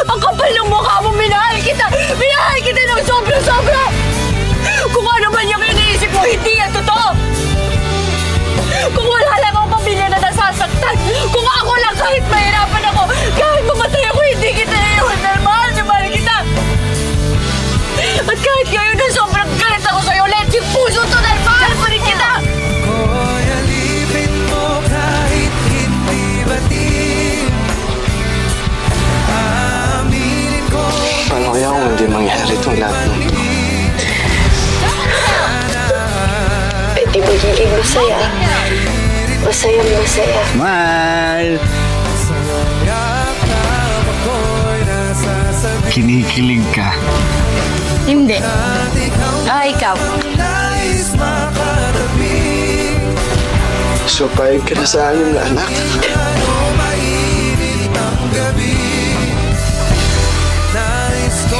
Ang kapal ng mukha mo, minahal kita! Minahal kita ng sobra-sobra! Kung ano man yung iniisip mo, hindi yan totoo! Kung wala lang akong pamilya na nasasaktan, kung ako lang kahit mahirapan ako, kahit mamatay ako, hindi kita naiwan dahil mahal na mahal kita! At kahit ngayon na sobrang galit ako sa'yo, let yung puso to dahil mahal pa rin kita! Ko'y alipin mo kahit hindi batin. Aminin ko. Paano kaya kung hindi mangyari itong lahat ng ito? Eh di magiging masaya. Masayang masaya. Mahal! Yakap ako'y nasasabi. Kinikilig ka. Hindi. At ikaw Ikaw. nais makatabi. So, pahig ka na sa anim na anak. Ano mainit ang gabi. Nais ko